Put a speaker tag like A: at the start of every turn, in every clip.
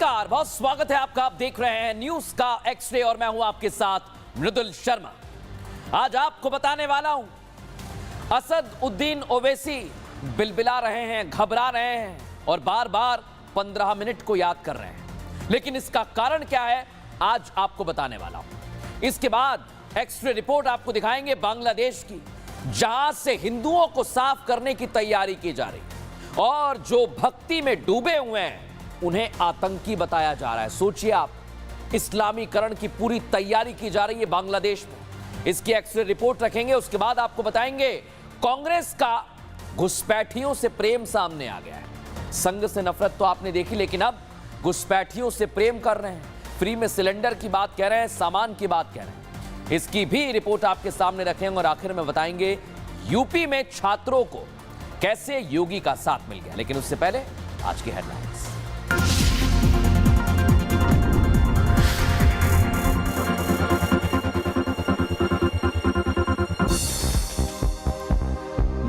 A: नमस्कार, बहुत स्वागत है आपका। आप देख रहे हैं न्यूज का एक्स-रे और मैं हूं आपके साथ मृदुल शर्मा। आज आपको बताने वाला हूं, असद उद्दीन ओवैसी बिलबिला रहे हैं, घबरा रहे हैं और बार बार 15 मिनट को याद कर रहे हैं। लेकिन इसका कारण क्या है, आज आपको बताने वाला हूं। इसके बाद एक्स-रे रिपोर्ट आपको दिखाएंगे बांग्लादेश की, जहां से हिंदुओं को साफ करने की तैयारी की जा रही और जो भक्ति में डूबे हुए हैं उन्हें आतंकी बताया जा रहा है। सोचिए आप, इस्लामीकरण की पूरी तैयारी की जा रही है बांग्लादेश में। इसकी एक्स-रे रिपोर्ट रखेंगे। उसके बाद आपको बताएंगे कांग्रेस का घुसपैठियों से प्रेम सामने आ गया है। संघ से नफरत तो आपने देखी, लेकिन अब घुसपैठियों से प्रेम कर रहे हैं। फ्री में सिलेंडर की बात कह रहे हैं, सामान की बात कह रहे हैं। इसकी भी रिपोर्ट आपके सामने रखेंगे और आखिर में बताएंगे यूपी में छात्रों को कैसे योगी का साथ मिल गया। लेकिन उससे पहले आज की हेडलाइंस।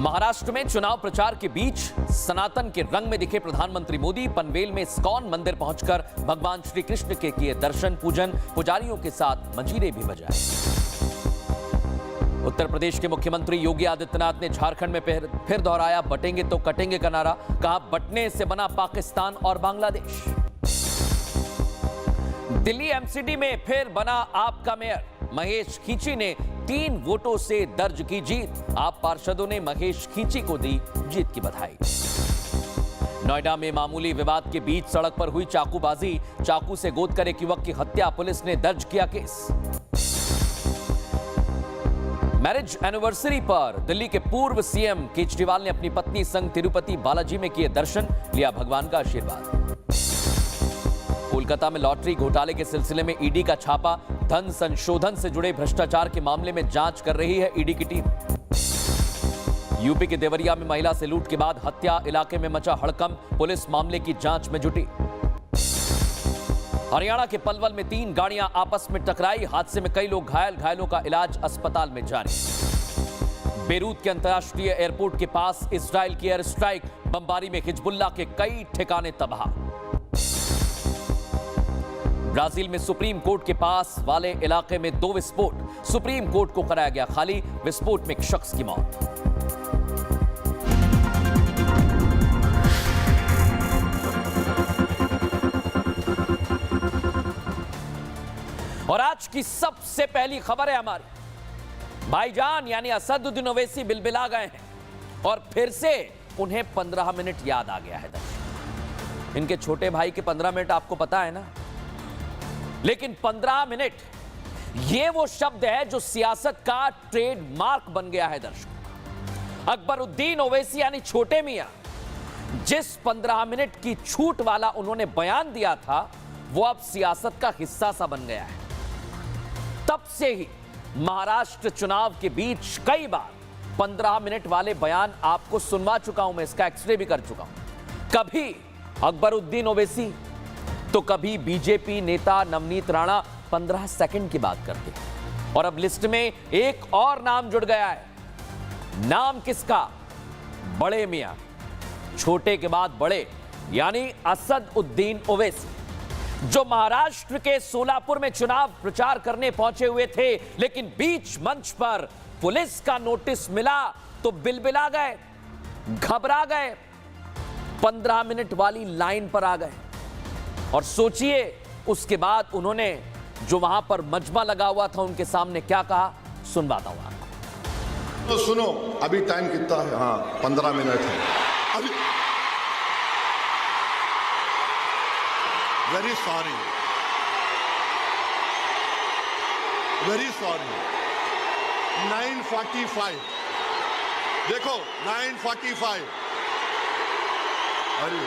A: महाराष्ट्र में चुनाव प्रचार के बीच सनातन के रंग में दिखे प्रधानमंत्री मोदी। पनवेल में इस्कॉन मंदिर पहुंचकर भगवान श्री कृष्ण के किए दर्शन पूजन, पुजारियों के साथ मंजीरे भी बजाए। उत्तर प्रदेश के मुख्यमंत्री योगी आदित्यनाथ ने झारखंड में फिर दोहराया बटेंगे तो कटेंगे का नारा। कहा, बंटने से बना पाकिस्तान और बांग्लादेश। दिल्ली एमसीडी में फिर बना आप का मेयर। महेश खींची ने 3 वोटों से दर्ज की जीत। आप पार्षदों ने महेश खींची को दी जीत की बधाई। नोएडा में मामूली विवाद के बीच सड़क पर हुई चाकूबाजी। चाकू से गोदकर एक युवक की हत्या, पुलिस ने दर्ज किया केस। मैरिज एनिवर्सरी पर दिल्ली के पूर्व सीएम केजरीवाल ने अपनी पत्नी संग तिरुपति बालाजी में किए दर्शन, लिया भगवान का आशीर्वाद। कोलकाता में लॉटरी घोटाले के सिलसिले में ईडी का छापा। धन संशोधन से जुड़े भ्रष्टाचार के मामले में जांच कर रही है ईडी की टीम। यूपी के देवरिया में महिला से लूट के बाद हत्या, इलाके में मचा हड़कंप, पुलिस मामले की जांच में जुटी। हरियाणा के पलवल में 3 गाड़ियां आपस में टकराई, हादसे में कई लोग घायल, घायलों का इलाज अस्पताल में जारी। बेरूत के अंतर्राष्ट्रीय एयरपोर्ट के पास इजराइल की एयर स्ट्राइक, बमबारी में हिजबुल्लाह के कई ठिकाने तबाह। ब्राजील में सुप्रीम कोर्ट के पास वाले इलाके में 2 विस्फोट, सुप्रीम कोर्ट को कराया गया खाली, विस्फोट में एक शख्स की मौत। और आज की सबसे पहली खबर है हमारी, भाईजान यानी असद उद्दीन ओवैसी बिलबिला गए हैं और फिर से उन्हें 15 मिनट याद आ गया है। इनके छोटे भाई के 15 मिनट आपको पता है ना, लेकिन 15 मिनट ये वो शब्द है जो सियासत का ट्रेडमार्क बन गया है। दर्शक, अकबरुद्दीन ओवैसी यानी छोटे मियां, जिस 15 मिनट की छूट वाला उन्होंने बयान दिया था, वो अब सियासत का हिस्सा सा बन गया है। तब से ही महाराष्ट्र चुनाव के बीच कई बार 15 मिनट वाले बयान आपको सुनवा चुका हूं मैं, इसका एक्स-रे भी कर चुका हूं। कभी अकबरुद्दीन ओवैसी तो कभी बीजेपी नेता नवनीत राणा 15 सेकंड की बात करते हैं। और अब लिस्ट में एक और नाम जुड़ गया है। नाम किसका? बड़े मियां, छोटे के बाद बड़े, यानी असद उद्दीन ओवैसी, जो महाराष्ट्र के सोलापुर में चुनाव प्रचार करने पहुंचे हुए थे, लेकिन बीच मंच पर पुलिस का नोटिस मिला तो बिलबिला गए, घबरा गए, 15 मिनट वाली लाइन पर आ गए। और सोचिए उसके बाद उन्होंने जो वहां पर मजमा लगा हुआ था उनके सामने क्या कहा, सुनवाता हूं आपको।
B: तो सुनो, अभी टाइम कितना है? हाँ, 15 मिनट है अभी। Very sorry, very sorry. 9:45 देखो, 9:45। अरे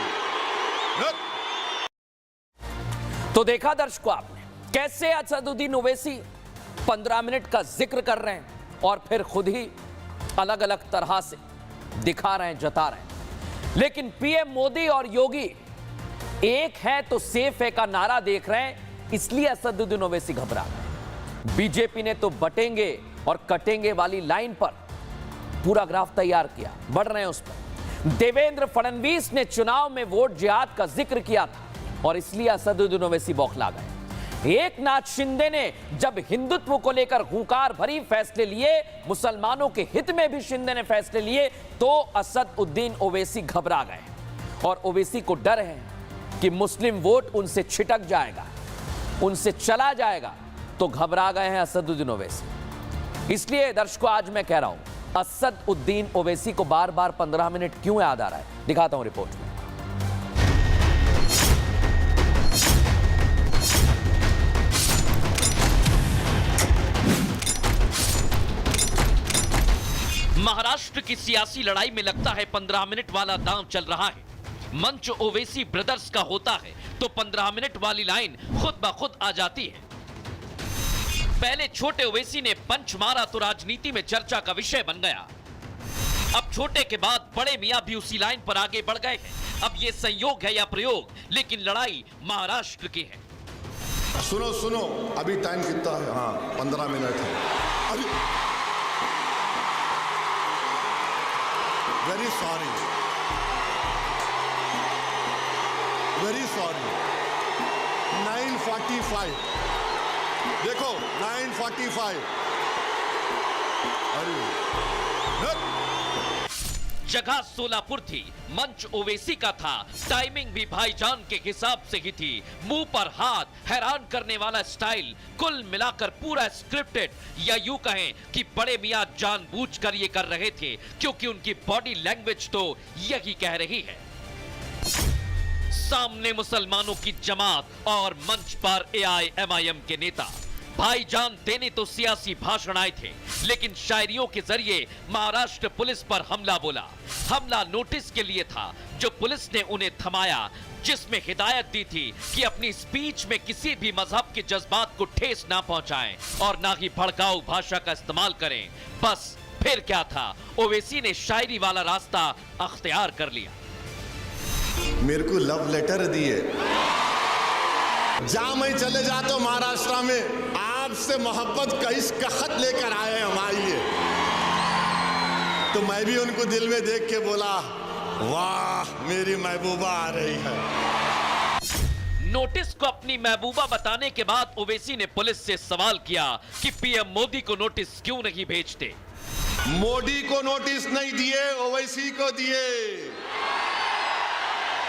A: तो देखा दर्शकों आपने कैसे असदुद्दीन ओवैसी 15 मिनट का जिक्र कर रहे हैं और फिर खुद ही अलग अलग तरह से दिखा रहे हैं, जता रहे हैं। लेकिन पीएम मोदी और योगी एक है तो सेफ है का नारा देख रहे हैं, इसलिए असदुद्दीन ओवैसी घबरा गए। बीजेपी ने तो बटेंगे और कटेंगे वाली लाइन पर पूरा ग्राफ तैयार किया, बढ़ रहे हैं उस पर। देवेंद्र फडणवीस ने चुनाव में वोट जिहाद का जिक्र किया था और इसलिए असदुद्दीन ओवैसी बौखला गए। एकनाथ शिंदे ने जब हिंदुत्व को लेकर हुंकार भरी फैसले लिए, मुसलमानों के हित में भी शिंदे ने फैसले लिए, तो असदुद्दीन ओवैसी घबरा गए और ओवैसी को डर है कि मुस्लिम वोट उनसे छिटक जाएगा, उनसे चला जाएगा, तो घबरा गए हैं असदुद्दीन ओवैसी। इसलिए दर्शकों, आज मैं कह रहा हूं, असदुद्दीन ओवैसी को बार बार 15 मिनट क्यों याद आ रहा है, दिखाता हूं रिपोर्ट में। महाराष्ट्र की सियासी लड़ाई में लगता है 15 मिनट वाला दांव चल रहा है। मंच ओवैसी ब्रदर्स का होता है तो 15 मिनट वाली लाइन खुद ब खुद आ जाती है। पहले छोटे ओवैसी ने पंच मारा तो राजनीति में चर्चा का विषय बन गया। अब छोटे के बाद बड़े मियां भी उसी लाइन पर आगे बढ़ गए हैं। अब ये संयोग है या प्रयोग, लेकिन लड़ाई महाराष्ट्र की है।
B: सुनो सुनो, अभी टाइम कितना है? हाँ, 15 मिनट है अभी। Very sorry, very sorry. 9:45 देखो, 9:45।
A: जगह सोलापुर थी, मंच ओवैसी का था, टाइमिंग भी भाईजान के हिसाब से ही थी। मुंह पर हाथ, हैरान करने वाला स्टाइल, कुल मिलाकर पूरा स्क्रिप्टेड, या यूं कहें कि बड़े मियां जानबूझकर ये कर रहे थे, क्योंकि उनकी बॉडी लैंग्वेज तो यही कह रही है। सामने मुसलमानों की जमात और मंच पर AIMIM के नेता। भाईजान देने तो सियासी भाषण आए थे, लेकिन शायरियों के जरिए महाराष्ट्र पुलिस पर हमला बोला। हमला नोटिस के लिए था, जो पुलिस ने उन्हें थमाया, जिसमें हिदायत दी थी कि अपनी स्पीच में किसी भी मजहब के जज्बात को ठेस ना पहुंचाएं और ना ही भड़काऊ भाषा का इस्तेमाल करें। बस फिर क्या था, ओवैसी ने शायरी वाला रास्ता अख्तियार कर लिया।
B: मेरे को लव लेटर दिए, जहां मैं चले जाता हूं महाराष्ट्र में, आपसे मोहब्बत का इसका खत लेकर आए हमारे लिए। तो मैं भी उनको दिल में देख के बोला, वाह मेरी महबूबा आ रही है।
A: नोटिस को अपनी महबूबा बताने के बाद ओवैसी ने पुलिस से सवाल किया कि PM मोदी को नोटिस क्यों नहीं भेजते।
B: मोदी को नोटिस नहीं दिए, ओवैसी को दिए।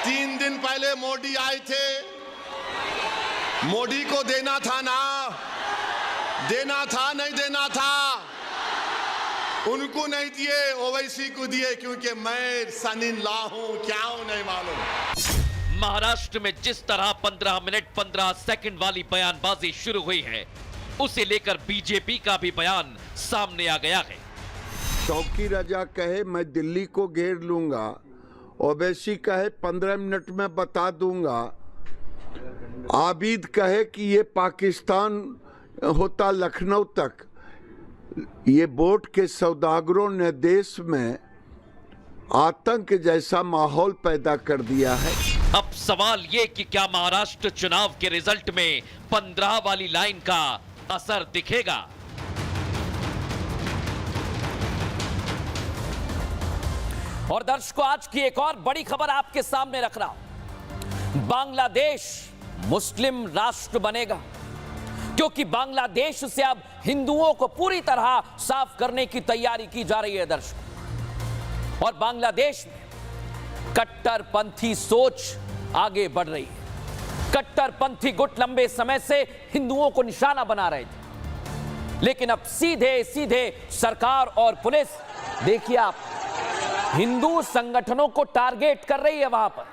B: 3 दिन पहले मोदी आए थे, मोदी को देना था ना, देना था नहीं देना था, उनको नहीं दिए, ओवैसी को दिए, क्योंकि मैं सन इन लॉ हूं, क्या हूं नहीं मालूम।
A: महाराष्ट्र में जिस तरह 15 मिनट 15 सेकंड वाली बयानबाजी शुरू हुई है, उसे लेकर बीजेपी का भी बयान सामने आ गया है।
C: चौकी राजा कहे मैं दिल्ली को घेर लूंगा, ओवैसी कहे 15 मिनट में बता दूंगा, आबिद कहे कि ये पाकिस्तान होता लखनऊ तक। ये बोट के सौदागरों ने देश में आतंक जैसा माहौल पैदा कर दिया है।
A: अब सवाल ये कि क्या महाराष्ट्र चुनाव के रिजल्ट में 15 वाली लाइन का असर दिखेगा? और दर्शकों, आज की एक और बड़ी खबर आपके सामने रख रहा हूं। बांग्लादेश मुस्लिम राष्ट्र बनेगा, क्योंकि बांग्लादेश से अब हिंदुओं को पूरी तरह साफ करने की तैयारी की जा रही है दर्शकों। और बांग्लादेश में कट्टरपंथी सोच आगे बढ़ रही है। कट्टरपंथी गुट लंबे समय से हिंदुओं को निशाना बना रहे थे, लेकिन अब सीधे सीधे सरकार और पुलिस, देखिए आप, हिंदू संगठनों को टारगेट कर रही है। वहां पर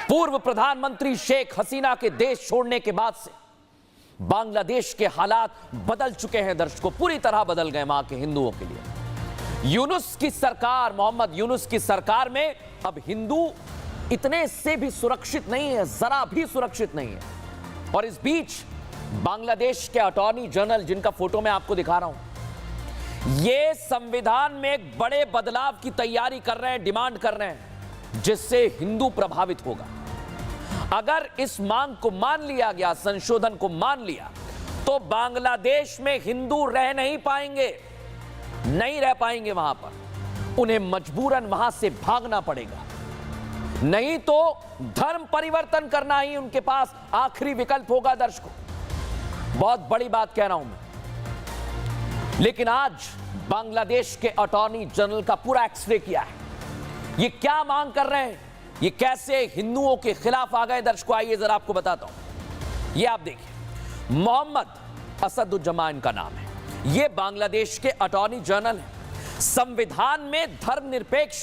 A: पूर्व प्रधानमंत्री शेख हसीना के देश छोड़ने के बाद से बांग्लादेश के हालात बदल चुके हैं दर्शकों, पूरी तरह बदल गए वहां के हिंदुओं के लिए। यूनुस की सरकार, मोहम्मद यूनुस की सरकार में अब हिंदू इतने से भी सुरक्षित नहीं है, जरा भी सुरक्षित नहीं है। और इस बीच बांग्लादेश के अटॉर्नी जनरल, जिनका फोटो मैं आपको दिखा रहा हूं, ये संविधान में एक बड़े बदलाव की तैयारी कर रहे हैं, डिमांड कर रहे हैं, जिससे हिंदू प्रभावित होगा। अगर इस मांग को मान लिया गया, संशोधन को मान लिया, तो बांग्लादेश में हिंदू रह नहीं पाएंगे, नहीं रह पाएंगे वहां पर। उन्हें मजबूरन वहां से भागना पड़ेगा। नहीं तो धर्म परिवर्तन करना ही उनके पास आखिरी विकल्प होगा। दर्शकों, बहुत बड़ी बात कह रहा हूं मैं, लेकिन आज बांग्लादेश के अटॉर्नी जनरल का पूरा एक्सरे किया है। ये क्या मांग कर रहे हैं, ये कैसे हिंदुओं के खिलाफ आ गए। दर्शकों, आइए जरा आपको बताता हूं। ये आप देखिए, मोहम्मद असदुज्जमान इनका नाम है। ये बांग्लादेश के अटॉर्नी जनरल हैं। संविधान में धर्मनिरपेक्ष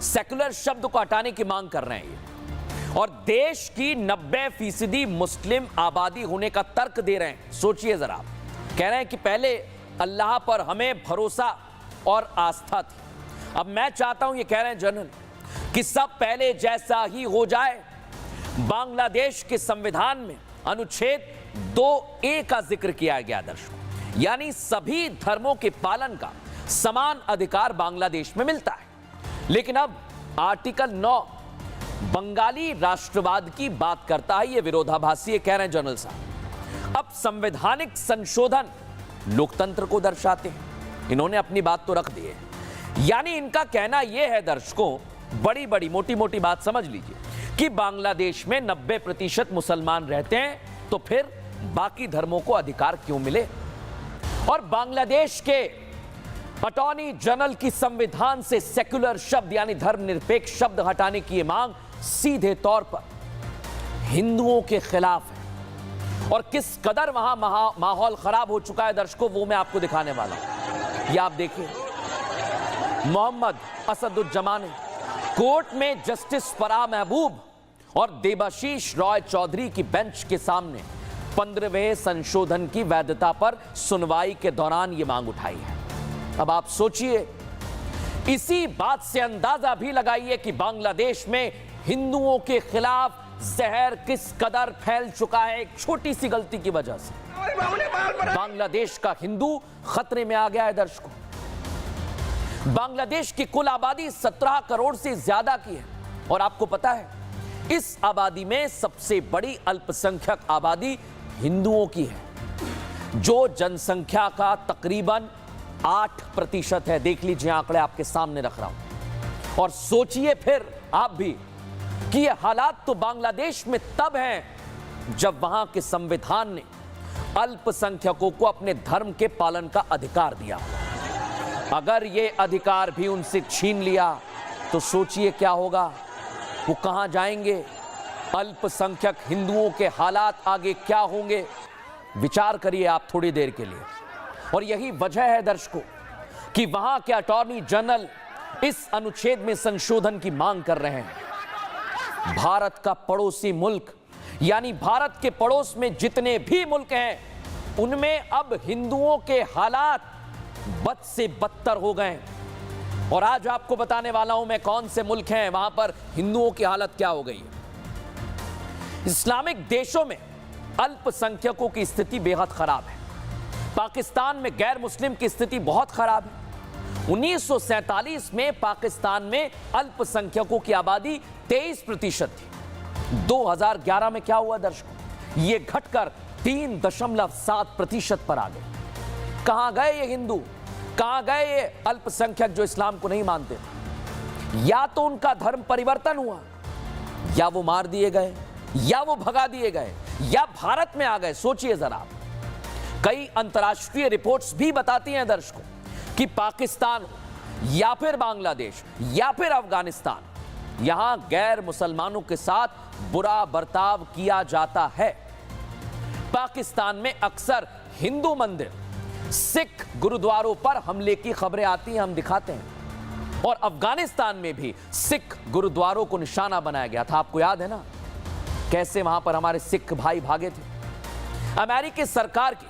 A: सेकुलर शब्द को हटाने की मांग कर रहे हैं ये, और देश की 90% मुस्लिम आबादी होने का तर्क दे रहे हैं। सोचिए जरा, कह रहे हैं कि पहले अल्लाह पर हमें भरोसा और आस्था थी, अब मैं चाहता हूं, ये कह रहे हैं जनरल, कि सब पहले जैसा ही हो जाए। बांग्लादेश के संविधान में अनुच्छेद 2A का जिक्र किया गया दर्शकों, यानी सभी धर्मों के पालन का समान अधिकार बांग्लादेश में मिलता है। लेकिन अब आर्टिकल 9 बंगाली राष्ट्रवाद की बात करता है। यह विरोधाभासी है, कह रहे हैं जनरल साहब। अब संवैधानिक संशोधन लोकतंत्र को दर्शाते हैं। इन्होंने अपनी बात तो रख दी है, यानी इनका कहना यह है दर्शकों, बड़ी बड़ी मोटी मोटी बात समझ लीजिए, कि बांग्लादेश में 90% मुसलमान रहते हैं, तो फिर बाकी धर्मों को अधिकार क्यों मिले। और बांग्लादेश के अटॉर्नी जनरल की संविधान से सेक्युलर शब्द यानी धर्मनिरपेक्ष शब्द हटाने की यह मांग सीधे तौर पर हिंदुओं के खिलाफ है। और किस कदर वहां माहौल खराब हो चुका है दर्शकों, वो मैं आपको दिखाने वाला हूं। ये आप देखिए, मोहम्मद असदुज्जमान कोर्ट में जस्टिस फराह महबूब और देबाशीष रॉय चौधरी की बेंच के सामने 15वें संशोधन की वैधता पर सुनवाई के दौरान यह मांग उठाई है। अब आप सोचिए, इसी बात से अंदाजा भी लगाइए कि बांग्लादेश में हिंदुओं के खिलाफ जहर किस कदर फैल चुका है। एक छोटी सी गलती की वजह से बांग्लादेश का हिंदू खतरे में आ गया है दर्शकों। बांग्लादेश की कुल आबादी 17 करोड़ से ज्यादा की है, और आपको पता है इस आबादी में सबसे बड़ी अल्पसंख्यक आबादी हिंदुओं की है, जो जनसंख्या का तकरीबन 8% है। देख लीजिए, आंकड़े आपके सामने रख रहा हूं। और सोचिए फिर आप भी कि ये हालात तो बांग्लादेश में तब हैं जब वहां के संविधान ने अल्पसंख्यकों को अपने धर्म के पालन का अधिकार दिया। अगर ये अधिकार भी उनसे छीन लिया तो सोचिए क्या होगा, वो कहां जाएंगे। अल्पसंख्यक हिंदुओं के हालात आगे क्या होंगे, विचार करिए आप थोड़ी देर के लिए। और यही वजह है दर्शकों कि वहां के अटॉर्नी जनरल इस अनुच्छेद में संशोधन की मांग कर रहे हैं। भारत का पड़ोसी मुल्क, यानी भारत के पड़ोस में जितने भी मुल्क हैं, उनमें अब हिंदुओं के हालात बद से बदतर हो गए। और आज आपको बताने वाला हूं मैं कौन से मुल्क हैं, वहां पर हिंदुओं की हालत क्या हो गई है। इस्लामिक देशों में अल्पसंख्यकों की स्थिति बेहद खराब है। पाकिस्तान में गैर मुस्लिम की स्थिति बहुत खराब है। 1947 में पाकिस्तान में अल्पसंख्यकों की आबादी 23% थी। 2011 में क्या हुआ दर्शकों, ये घटकर 3.7% पर आ गए। कहां गए ये हिंदू, कहां गए ये अल्पसंख्यक जो इस्लाम को नहीं मानते? या तो उनका धर्म परिवर्तन हुआ, या वो मार दिए गए, या वो भगा दिए गए, या भारत में आ गए। सोचिए जरा, कई अंतर्राष्ट्रीय रिपोर्ट्स भी बताती हैं दर्शकों कि पाकिस्तान या फिर बांग्लादेश या फिर अफगानिस्तान, यहां गैर मुसलमानों के साथ बुरा बर्ताव किया जाता है। पाकिस्तान में अक्सर हिंदू मंदिर, सिख गुरुद्वारों पर हमले की खबरें आती हैं, हम दिखाते हैं। और अफगानिस्तान में भी सिख गुरुद्वारों को निशाना बनाया गया था। आपको याद है ना कैसे वहां पर हमारे सिख भाई भागे थे। अमेरिकी सरकार की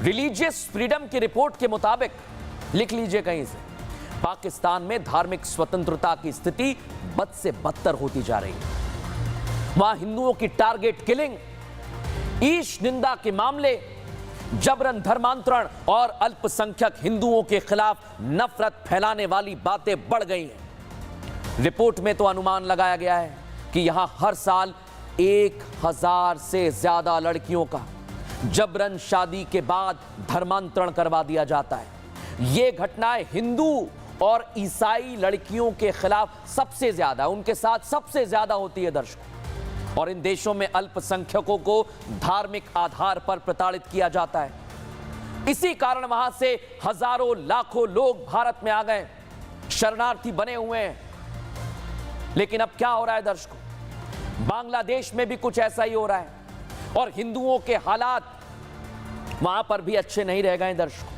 A: रिलीजियस फ्रीडम की रिपोर्ट के मुताबिक, लिख लीजिए कहीं से, पाकिस्तान में धार्मिक स्वतंत्रता की स्थिति बद से बदतर होती जा रही है। वहां हिंदुओं की टारगेट किलिंग, ईश निंदा के मामले, जबरन धर्मांतरण और अल्पसंख्यक हिंदुओं के खिलाफ नफरत फैलाने वाली बातें बढ़ गई हैं। रिपोर्ट में तो अनुमान लगाया गया है कि यहां हर साल 1000 से ज्यादा लड़कियों का जबरन शादी के बाद धर्मांतरण करवा दिया जाता है। ये घटनाएं हिंदू और ईसाई लड़कियों के खिलाफ सबसे ज्यादा, उनके साथ सबसे ज्यादा होती है दर्शकों। और इन देशों में अल्पसंख्यकों को धार्मिक आधार पर प्रताड़ित किया जाता है। इसी कारण वहां से हजारों लाखों लोग भारत में आ गए, शरणार्थी बने हुए हैं। लेकिन अब क्या हो रहा है दर्शकों, बांग्लादेश में भी कुछ ऐसा ही हो रहा है और हिंदुओं के हालात वहां पर भी अच्छे नहीं रह गए दर्शकों।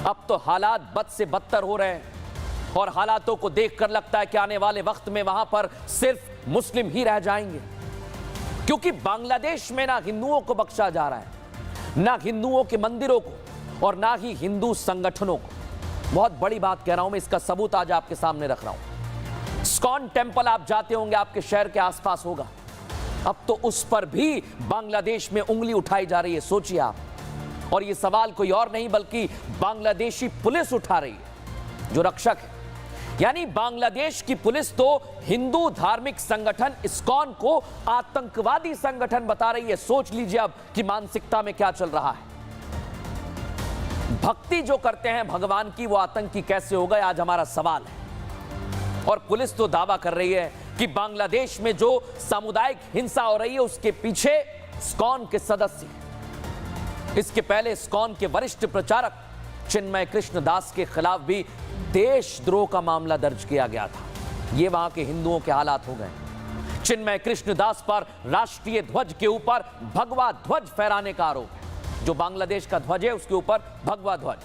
A: अब तो हालात बद से बदतर हो रहे हैं और हालातों को देखकर लगता है कि आने वाले वक्त में वहां पर सिर्फ मुस्लिम ही रह जाएंगे, क्योंकि बांग्लादेश में ना हिंदुओं को बख्शा जा रहा है, ना हिंदुओं के मंदिरों को और ना ही हिंदू संगठनों को। बहुत बड़ी बात कह रहा हूं मैं, इसका सबूत आज आपके सामने रख रहा हूं। इस्कॉन टेम्पल आप जाते होंगे, आपके शहर के आसपास होगा, अब तो उस पर भी बांग्लादेश में उंगली उठाई जा रही है, सोचिए आप। और ये सवाल कोई और नहीं बल्कि बांग्लादेशी पुलिस उठा रही है, जो रक्षक है। यानी बांग्लादेश की पुलिस तो हिंदू धार्मिक संगठन इस्कॉन को आतंकवादी संगठन बता रही है। सोच लीजिए अब कि मानसिकता में क्या चल रहा है। भक्ति जो करते हैं भगवान की, वो आतंकी कैसे हो गए, आज हमारा सवाल है। और पुलिस तो दावा कर रही है कि बांग्लादेश में जो सामुदायिक हिंसा हो रही है उसके पीछे इस्कॉन के सदस्य हैं। इसके पहले इस्कॉन के वरिष्ठ प्रचारक चिन्मय कृष्ण दास के खिलाफ भी देशद्रोह का मामला दर्ज किया गया था। ये वहां के हिंदुओं के हालात हो गए। चिन्मय कृष्ण दास पर राष्ट्रीय ध्वज के ऊपर भगवा ध्वज फहराने का आरोप है। जो बांग्लादेश का ध्वज है उसके ऊपर भगवा ध्वज,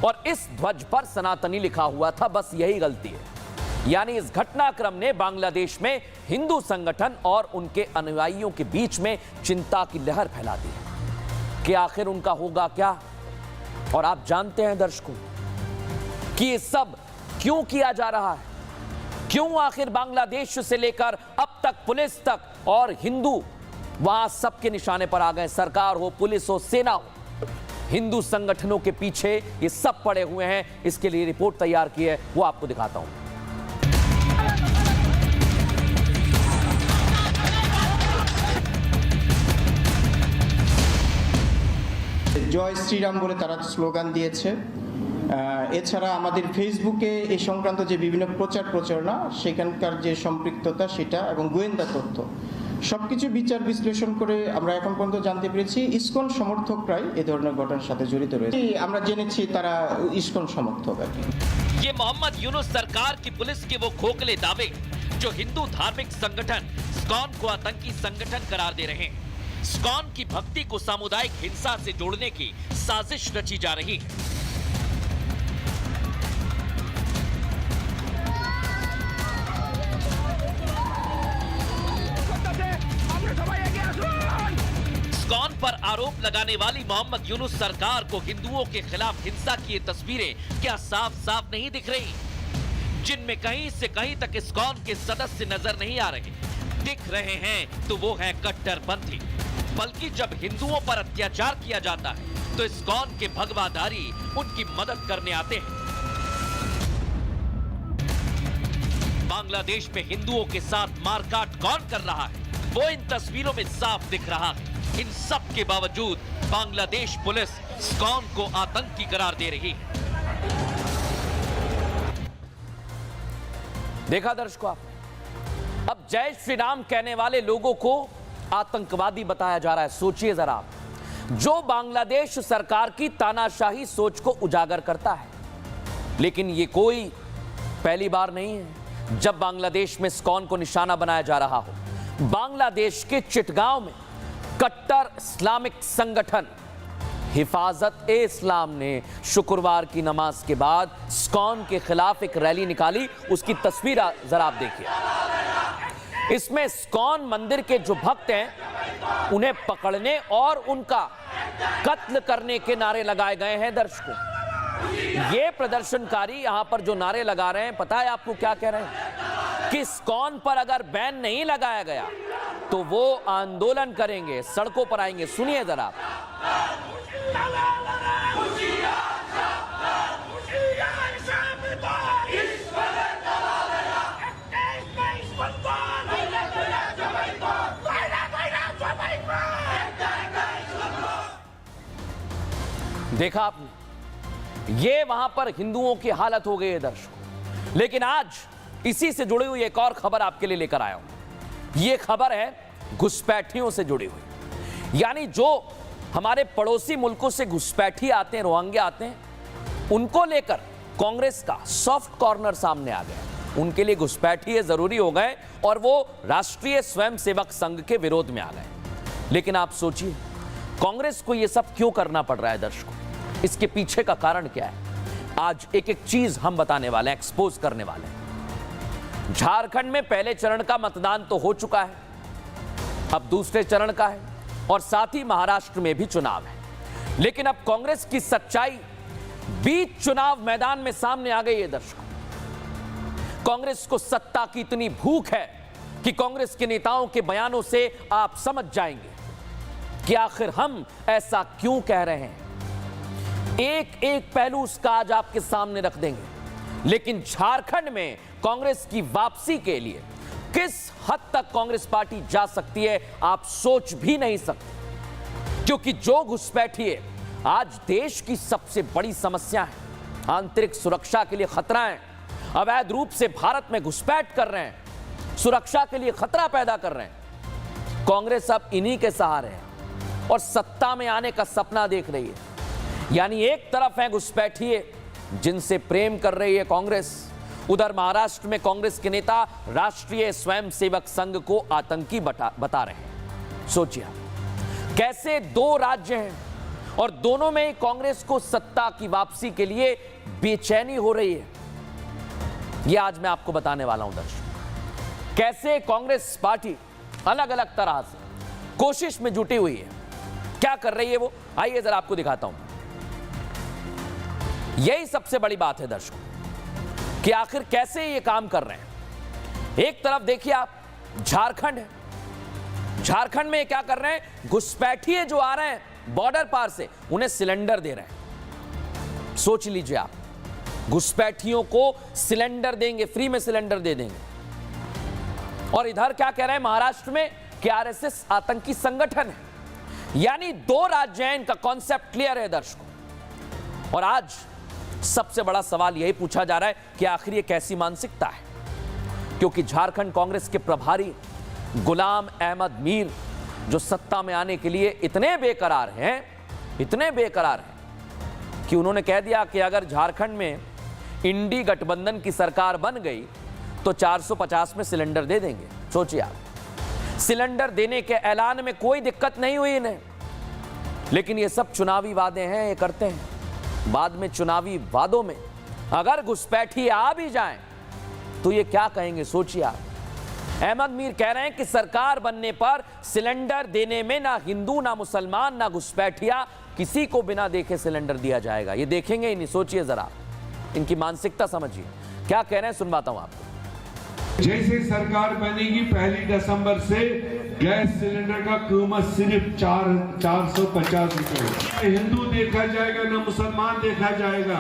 A: और इस ध्वज पर सनातनी लिखा हुआ था। बस यही गलती है। यानी इस घटनाक्रम ने बांग्लादेश में हिंदू संगठन और उनके अनुयायियों के बीच में चिंता की लहर फैला दी है कि आखिर उनका होगा क्या। और आप जानते हैं दर्शकों कि ये सब क्यों किया जा रहा है, क्यों आखिर बांग्लादेश से लेकर अब तक पुलिस तक और हिंदू वहां सबके निशाने पर आ गए। सरकार हो, पुलिस हो, सेना हो, हिंदू संगठनों के पीछे ये सब पड़े हुए हैं। इसके लिए रिपोर्ट तैयार की है, वो आपको दिखाता हूं।
D: জয় শ্রীরাম বলে তারা স্লোগান দিয়েছে। এছাড়া আমাদের ফেসবুকে এই সংক্রান্ত যে বিভিন্ন প্রচারণা, সেখানকার যে সম্পৃক্ততা সেটা এবং গোয়েন্দা তথ্য সবকিছু বিচার বিশ্লেষণ করে আমরা এখন পর্যন্ত জানতে পেরেছি ইসকন সমর্থকরাই এই ধরনের ঘটনার সাথে জড়িত রয়েছে। আমরা জেনেছি তারা ইসকন সমর্থক।
A: ये मोहम्मद यूनुस सरकार की पुलिस के वो खोखले दावे जो हिंदू धार्मिक संगठन इस्कॉन को आतंकी संगठन करार दे रहे हैं। इस्कॉन की भक्ति को सामुदायिक हिंसा से जोड़ने की साजिश रची जा रही है। इस्कॉन पर आरोप लगाने वाली मोहम्मद यूनुस सरकार को हिंदुओं के खिलाफ हिंसा की ये तस्वीरें क्या साफ साफ नहीं दिख रही, जिनमें कहीं से कहीं तक इस्कॉन के सदस्य नजर नहीं आ रहे। दिख रहे हैं तो वो है कट्टरपंथी। बल्कि जब हिंदुओं पर अत्याचार किया जाता है तो इस्कॉन के भगवाधारी उनकी मदद करने आते हैं। बांग्लादेश में हिंदुओं के साथ मारकाट कौन कर रहा है, वो इन तस्वीरों में साफ दिख रहा है। इन सब के बावजूद बांग्लादेश पुलिस इस्कॉन को आतंकी करार दे रही है। देखा दर्शकों आपने, अब जय श्री राम कहने वाले लोगों को आतंकवादी बताया जा रहा है। सोचिए जरा, जो बांग्लादेश सरकार की तानाशाही सोच को उजागर करता है। लेकिन ये कोई पहली बार नहीं है जब बांग्लादेश में इस्कॉन को निशाना बनाया जा रहा हो। बांग्लादेश के चिटगांव में कट्टर इस्लामिक संगठन हिफाजत ए इस्लाम ने शुक्रवार की नमाज के बाद इस्कॉन के खिलाफ एक रैली निकाली। उसकी तस्वीर जरा आप देखिए। इसमें इस्कॉन मंदिर के जो भक्त हैं उन्हें पकड़ने और उनका कत्ल करने के नारे लगाए गए हैं। दर्शकों, ये प्रदर्शनकारी यहां पर जो नारे लगा रहे हैं, पता है आपको क्या कह रहे हैं कि इस्कॉन पर अगर बैन नहीं लगाया गया तो वो आंदोलन करेंगे, सड़कों पर आएंगे। सुनिए जरा। देखा आपने, ये वहां पर हिंदुओं की हालत हो गई है दर्शकों। लेकिन आज इसी से जुड़ी हुई एक और खबर आपके लिए लेकर आया हूं। ये खबर है घुसपैठियों से जुड़ी हुई, यानी जो हमारे पड़ोसी मुल्कों से घुसपैठी आते हैं, रोहिंग्या आते हैं, उनको लेकर कांग्रेस का सॉफ्ट कॉर्नर सामने आ गया। उनके लिए घुसपैठिए जरूरी हो गए और वो राष्ट्रीय स्वयंसेवक संघ के विरोध में आ गए। लेकिन आप सोचिए, कांग्रेस को यह सब क्यों करना पड़ रहा है दर्शकों? इसके पीछे का कारण क्या है? आज एक एक चीज हम बताने वाले हैं, एक्सपोज करने वाले हैं। झारखंड में पहले चरण का मतदान तो हो चुका है, अब दूसरे चरण का है और साथ ही महाराष्ट्र में भी चुनाव है। लेकिन अब कांग्रेस की सच्चाई बीच चुनाव मैदान में सामने आ गई है दर्शकों। कांग्रेस को सत्ता की इतनी भूख है कि कांग्रेस के नेताओं के बयानों से आप समझ जाएंगे कि आखिर हम ऐसा क्यों कह रहे हैं। एक एक पहलू उसका आज आपके सामने रख देंगे। लेकिन झारखंड में कांग्रेस की वापसी के लिए किस हद तक कांग्रेस पार्टी जा सकती है, आप सोच भी नहीं सकते। क्योंकि जो घुसपैठिए आज देश की सबसे बड़ी समस्या है, आंतरिक सुरक्षा के लिए खतरा है, अवैध रूप से भारत में घुसपैठ कर रहे हैं, सुरक्षा के लिए खतरा पैदा कर रहे हैं। कांग्रेस अब इन्हीं के सहारे है और सत्ता में आने का सपना देख रही है। यानी एक तरफ है घुसपैठिए जिनसे प्रेम कर रही है कांग्रेस, उधर महाराष्ट्र में कांग्रेस के नेता राष्ट्रीय स्वयंसेवक संघ को आतंकी बता रहे हैं। सोचिए कैसे दो राज्य हैं और दोनों में कांग्रेस को सत्ता की वापसी के लिए बेचैनी हो रही है। यह आज मैं आपको बताने वाला हूं दर्शक, कैसे कांग्रेस पार्टी अलग अलग तरह से कोशिश में जुटी हुई है। क्या कर रही है वो, आइए जरा आपको दिखाता हूं। यही सबसे बड़ी बात है दर्शकों कि आखिर कैसे ये काम कर रहे हैं। एक तरफ देखिए आप, झारखंड है, झारखंड में क्या कर रहे हैं, घुसपैठिए जो आ रहे हैं बॉर्डर पार से, उन्हें सिलेंडर दे रहे हैं। सोच लीजिए आप, घुसपैठियों को सिलेंडर देंगे, फ्री में सिलेंडर दे देंगे। और इधर क्या कह रहे हैं महाराष्ट्र में कि आरएसएस आतंकी संगठन है। यानी दो राज्य हैं, इनका कॉन्सेप्ट क्लियर है दर्शकों। और आज सबसे बड़ा सवाल यही पूछा जा रहा है कि आखिर ये कैसी मानसिकता है, क्योंकि झारखंड कांग्रेस के प्रभारी गुलाम अहमद मीर जो सत्ता में आने के लिए इतने बेकरार हैं कि उन्होंने कह दिया कि अगर झारखंड में इंडी गठबंधन की सरकार बन गई तो 450 में सिलेंडर दे देंगे। सोचिए आप, सिलेंडर देने के ऐलान में कोई दिक्कत नहीं हुई इन्हें, लेकिन ये सब चुनावी वादे हैं, ये करते हैं। बाद में चुनावी वादों में अगर घुसपैठी आ भी जाएं तो ये क्या कहेंगे, सोचिए आप। अहमद मीर कह रहे हैं कि सरकार बनने पर सिलेंडर देने में ना हिंदू, ना मुसलमान, ना घुसपैठिया, किसी को बिना देखे सिलेंडर दिया जाएगा। ये देखेंगे ही नहीं। सोचिए जरा, इनकी मानसिकता समझिए। क्या कह रहे हैं सुनवाता हूं आपको।
E: जैसे सरकार बनेगी 1 दिसंबर से गैस सिलेंडर का कीमत सिर्फ 450 रुपए। हिंदू देखा जाएगा, ना मुसलमान देखा जाएगा,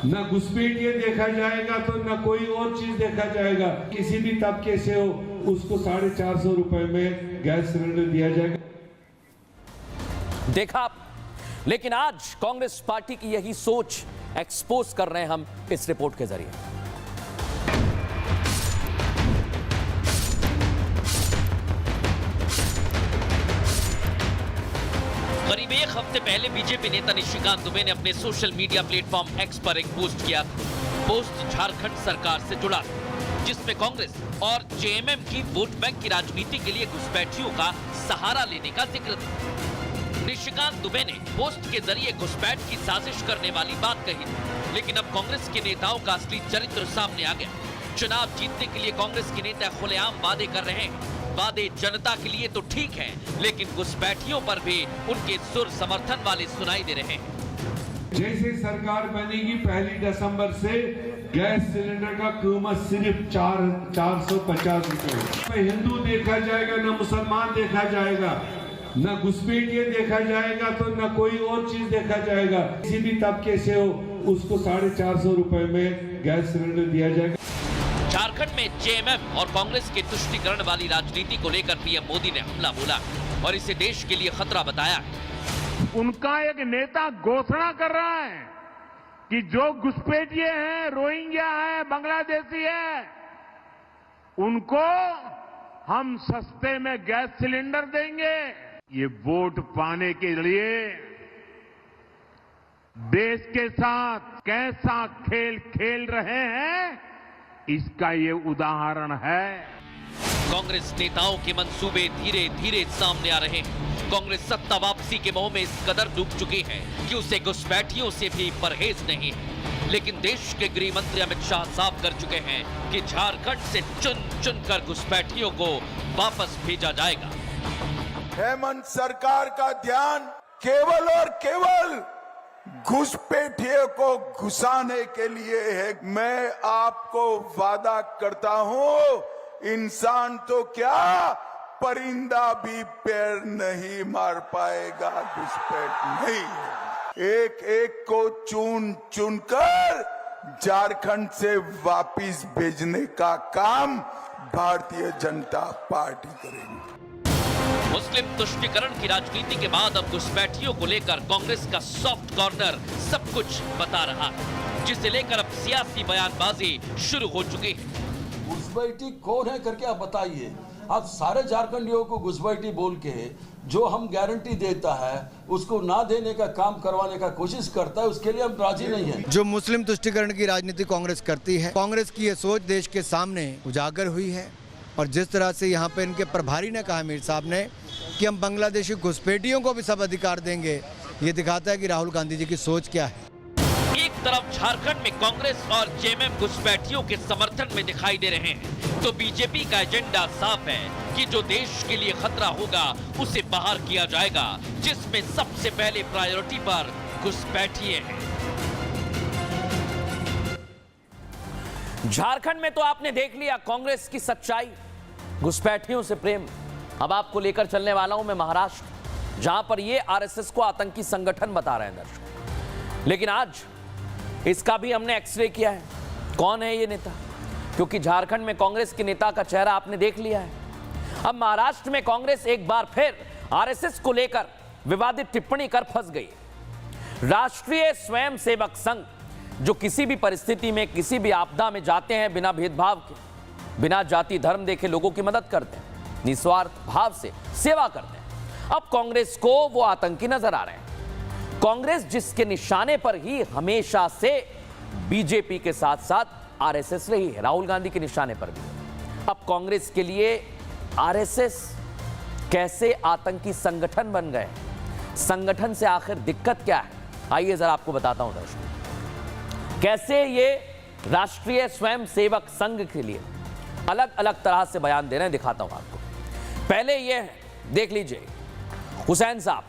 E: ना घुसपैठिए देखा जाएगा, तो ना कोई और चीज देखा जाएगा। किसी भी तबके से हो उसको 450 रुपए में गैस सिलेंडर दिया जाएगा।
A: देखा आप, लेकिन आज कांग्रेस पार्टी की यही सोच एक्सपोज कर रहे हैं हम इस रिपोर्ट के जरिए। करीब एक हफ्ते पहले बीजेपी नेता निशिकांत दुबे ने अपने सोशल मीडिया प्लेटफॉर्म एक्स पर एक पोस्ट किया। पोस्ट झारखंड सरकार से जुड़ा, जिसमें कांग्रेस और जेएमएम की वोट बैंक की राजनीति के लिए घुसपैठियों का सहारा लेने का जिक्र था। निशिकांत दुबे ने पोस्ट के जरिए घुसपैठ की साजिश करने वाली बात कही, लेकिन अब कांग्रेस के नेताओं का असली चरित्र सामने आ गया। चुनाव जीतने के लिए कांग्रेस के नेता खुलेआम वादे कर रहे हैं। वादे जनता के लिए तो ठीक है, लेकिन घुसपैठियों पर भी उनके सुर समर्थन वाले सुनाई दे रहे हैं।
E: जैसे सरकार बनेगी 1 दिसंबर से गैस सिलेंडर का कीमत सिर्फ 450 रुपए। हिंदू देखा जाएगा, ना मुसलमान देखा जाएगा, ना घुसपैठिए देखा जाएगा, तो ना कोई और चीज देखा जाएगा। किसी भी तबके से हो उसको 450 रुपए में गैस सिलेंडर दिया जाएगा।
A: झारखंड में जेएमएम और कांग्रेस के तुष्टीकरण वाली राजनीति को लेकर पीएम मोदी ने हमला बोला और इसे देश के लिए खतरा बताया।
F: उनका एक नेता घोषणा कर रहा है
E: कि जो घुसपैठिए हैं, रोहिंग्या हैं, बांग्लादेशी हैं, उनको हम सस्ते में गैस सिलेंडर देंगे। ये वोट पाने के लिए देश के साथ कैसा खेल खेल रहे हैं, इसका ये उदाहरण है।
A: कांग्रेस नेताओं के मंसूबे धीरे धीरे सामने आ रहे हैं। कांग्रेस सत्ता वापसी के मोह में इस कदर डूब चुकी है कि उसे घुसपैठियों से भी परहेज नहीं है। लेकिन देश के गृह मंत्री अमित शाह साफ कर चुके हैं कि झारखंड से चुन चुनकर घुसपैठियों को वापस भेजा जाएगा।
F: हेमंत सरकार का ध्यान केवल और केवल घुसपैठियों को घुसाने के लिए है। मैं आपको वादा करता हूं, इंसान तो क्या, परिंदा भी पैर नहीं मार पाएगा, घुसपैठ नहीं। एक एक को चुन चुनकर झारखंड से वापिस भेजने का काम भारतीय जनता पार्टी करेगी।
A: मुस्लिम तुष्टीकरण की राजनीति के बाद अब घुसपैठियों को लेकर कांग्रेस का सॉफ्ट कॉर्नर सब कुछ बता रहा है, जिसे लेकर अब सियासी बयानबाजी शुरू हो चुकी है।
G: घुसपैठी कौन है करके आप बताइए। आप सारे झारखंडियों को घुसपैठी बोल के जो हम गारंटी देता है उसको ना देने का काम करवाने का कोशिश करता है, उसके लिए हम राजी नहीं है।
H: जो मुस्लिम तुष्टीकरण की राजनीति कांग्रेस करती है, कांग्रेस की ये सोच देश के सामने उजागर हुई है। और जिस तरह से यहाँ पे इनके प्रभारी ने कहा, मीर साहब ने, कि हम बांग्लादेशी घुसपैठियों को भी सब अधिकार देंगे, ये दिखाता है कि राहुल गांधी जी की सोच क्या है।
A: एक तरफ झारखंड में कांग्रेस और जेएमएम घुसपैठियों के समर्थन में दिखाई दे रहे हैं, तो बीजेपी का एजेंडा साफ है कि जो देश के लिए खतरा होगा उसे बाहर किया जाएगा, जिसमें सबसे पहले प्रायोरिटी पर घुसपैठिए हैं। झारखंड में तो आपने देख लिया कांग्रेस की सच्चाई, घुसपैठियों से प्रेम। अब आपको लेकर चलने वाला हूं मैं महाराष्ट्र, जहां पर ये आरएसएस को आतंकी संगठन बता रहे हैं दर्शक। लेकिन आज इसका भी हमने एक्सरे किया है, कौन है ये नेता, क्योंकि झारखंड में कांग्रेस के नेता का चेहरा आपने देख लिया है। अब महाराष्ट्र में कांग्रेस एक बार फिर आरएसएस को लेकर विवादित टिप्पणी कर फंस गई। राष्ट्रीय स्वयंसेवक संघ, जो किसी भी परिस्थिति में किसी भी आपदा में जाते हैं, बिना भेदभाव के, बिना जाति धर्म देखे लोगों की मदद करते हैं, निस्वार्थ भाव से सेवा करते हैं, अब कांग्रेस को वो आतंकी नजर आ रहे हैं। कांग्रेस जिसके निशाने पर ही हमेशा से बीजेपी के साथ साथ आरएसएस रही है, राहुल गांधी के निशाने पर भी, अब कांग्रेस के लिए आरएसएस कैसे आतंकी संगठन बन गए, संगठन से आखिर दिक्कत क्या है, आइए जरा आपको बताता हूं दर्शकों। कैसे ये राष्ट्रीय स्वयंसेवक संघ के लिए अलग अलग तरह से बयान दे रहे हैं, दिखाता हूं आपको। पहले ये देख लीजिए, हुसैन साहब,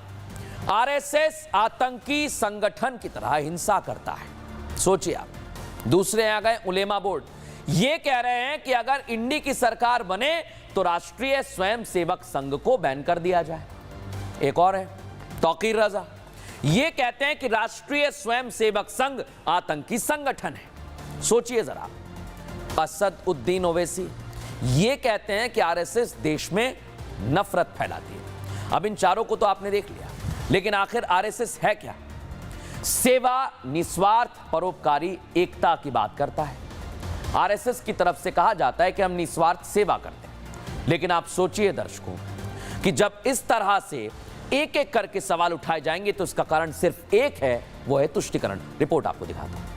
A: आरएसएस आतंकी संगठन की तरह हिंसा करता है। सोचिए आप। दूसरे आ गए उलेमा बोर्ड, ये कह रहे हैं कि अगर इंडी की सरकार बने तो राष्ट्रीय स्वयंसेवक संघ को बैन कर दिया जाए। एक और है तौकीर रजा, ये कहते हैं कि राष्ट्रीय स्वयंसेवक संघ आतंकी संगठन है। सोचिए जरा। असद उद्दीन ओवैसी, ये कहते हैं कि आरएसएस देश में नफरत फैलाती है। अब इन चारों को तो आपने देख लिया, लेकिन आखिर आरएसएस है क्या? सेवा, निस्वार्थ, परोपकारी एकता की बात करता है। आरएसएस की तरफ से कहा जाता है कि हम निस्वार्थ सेवा करते हैं, लेकिन आप सोचिए दर्शकों कि जब इस तरह से एक एक करके सवाल उठाए जाएंगे तो इसका कारण सिर्फ एक है, वो है तुष्टीकरण। रिपोर्ट आपको दिखाता हूं।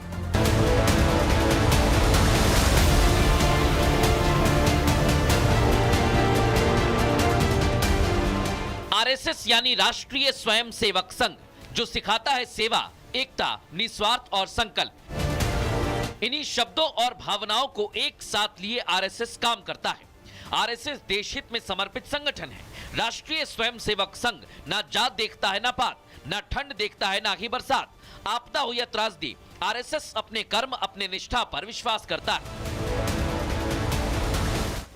A: आरएसएस यानी राष्ट्रीय स्वयंसेवक संघ, जो सिखाता है सेवा, एकता, निस्वार्थ और संकल्प। इन्हीं शब्दों और भावनाओं को एक साथ लिए आरएसएस काम करता है। आरएसएस देशहित में समर्पित संगठन है। राष्ट्रीय स्वयंसेवक संघ ना जात देखता है ना पात, ना ठंड देखता है ना ही बरसात, आपदा हो या त्रासदी, आरएसएस अपने कर्म, अपने निष्ठा पर विश्वास करता है।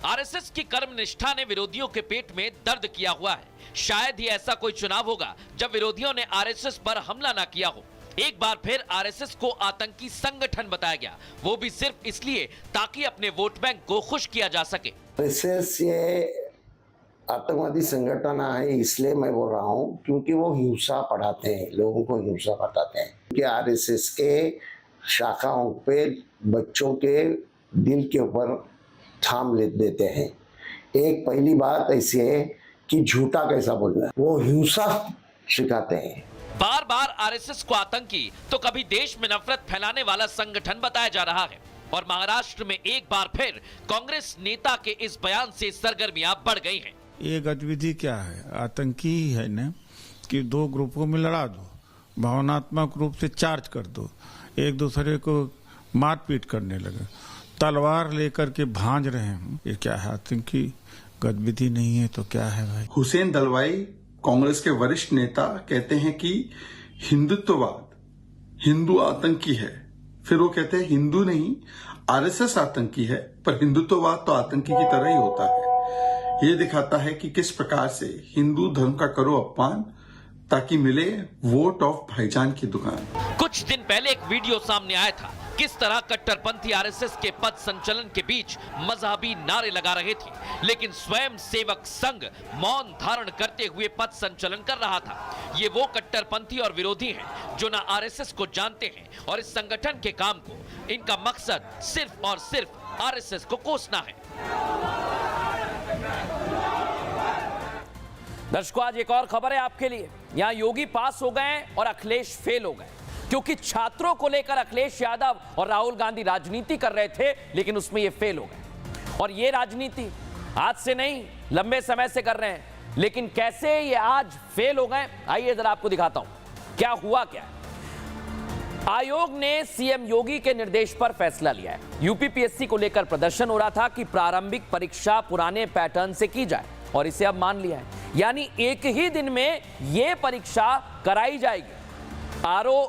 A: आरएसएस की कर्म निष्ठा ने विरोधियों के पेट में दर्द किया हुआ है। शायद ही ऐसा कोई चुनाव होगा जब विरोधियों ने आरएसएस पर हमला ना किया हो। एक बार फिर आरएसएस को आतंकी संगठन बताया गया, वो भी सिर्फ इसलिए ताकि अपने वोट बैंक को खुश किया जा सके।
I: आरएसएस ये आतंकवादी संगठन है, इसलिए मैं बोल रहा हूँ क्योंकि वो हिंसा पढ़ाते हैं, लोगों को हिंसा बताते हैं। कि आरएसएस के शाखाओं पे बच्चों के दिल के ऊपर थाम ले देते हैं। एक पहली बात ऐसी है कि झूठा कैसा बोलना है, वो हिंसा सिखाते हैं।
A: बार बार आरएसएस को आतंकी तो कभी देश में नफरत फैलाने वाला संगठन बताया जा रहा है और महाराष्ट्र में एक बार फिर कांग्रेस नेता के इस बयान से सरगर्मियां बढ़ गई हैं।
J: ये गतिविधि क्या है? आतंकी ही है ना कि दो ग्रुपों में लड़ा दो, भावनात्मक रूप से चार्ज कर दो, एक दूसरे को मारपीट करने लगे, तलवार लेकर के भांज रहे हैं। ये क्या है? आतंकी गतिविधि नहीं है तो क्या है भाई?
K: हुसैन दलवाई कांग्रेस के वरिष्ठ नेता कहते हैं कि हिंदुत्ववाद हिंदू आतंकी है। फिर वो कहते हैं हिंदू नहीं आरएसएस आतंकी है, पर हिंदुत्ववाद तो आतंकी की तरह ही होता है। ये दिखाता है कि किस प्रकार से हिंदू धर्म का करो अपमान ताकि मिले वोट ऑफ भाईजान की दुकान।
A: कुछ दिन पहले एक वीडियो सामने आया था किस तरह कट्टरपंथी आरएसएस के पथ संचलन के बीच मजहबी नारे लगा रहे थे, लेकिन स्वयं सेवक संघ मौन धारण करते हुए पथ संचलन कर रहा था। ये वो कट्टरपंथी और विरोधी हैं जो ना आरएसएस को जानते हैं और इस संगठन के काम को इनका मकसद सिर्फ और सिर्फ आरएसएस को कोसना है। दर्शकों, आज एक और खबर है आपके लिए। यहां योगी पास हो गए और अखिलेश फेल हो गए, क्योंकि छात्रों को लेकर अखिलेश यादव और राहुल गांधी राजनीति कर रहे थे, लेकिन उसमें ये फेल हो गए। और ये राजनीति आज से नहीं, लंबे समय से कर रहे हैं, लेकिन कैसे ये आज फेल हो गए, आइए जरा आपको दिखाता हूं क्या हुआ। क्या आयोग ने सीएम योगी के निर्देश पर फैसला लिया है। यूपीपीएससी को लेकर प्रदर्शन हो रहा था कि प्रारंभिक परीक्षा पुराने पैटर्न से की जाए, और इसे अब मान लिया है, यानी एक ही दिन में यह परीक्षा कराई जाएगी।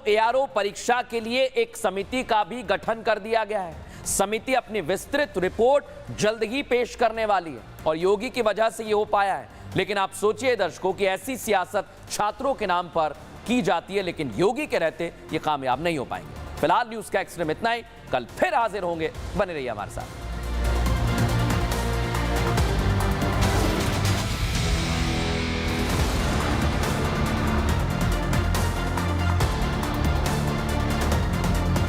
A: एआरओ परीक्षा के लिए एक समिति का भी गठन कर दिया गया है। समिति अपनी विस्तृत रिपोर्ट जल्द ही पेश करने वाली है और योगी की वजह से यह हो पाया है। लेकिन आप सोचिए दर्शकों कि ऐसी सियासत छात्रों के नाम पर की जाती है, लेकिन योगी के रहते ये कामयाब नहीं हो पाएंगे। फिलहाल न्यूज़ का एक्स्ट्रीम इतना ही, कल फिर हाजिर होंगे, बने रहिए हमारे साथ।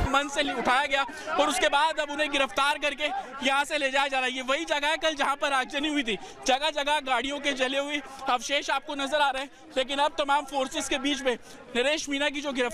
L: मन से उठाया गया और उसके बाद अब उन्हें गिरफ्तार करके यहाँ से ले जाया जा रहा है। ये वही जगह है कल जहाँ पर आगजनी हुई थी। जगह जगह गाड़ियों के जले हुए अवशेष आपको नजर आ रहे हैं, लेकिन अब तमाम फोर्सेस के बीच में नरेश मीणा की जो गिरफ्तारी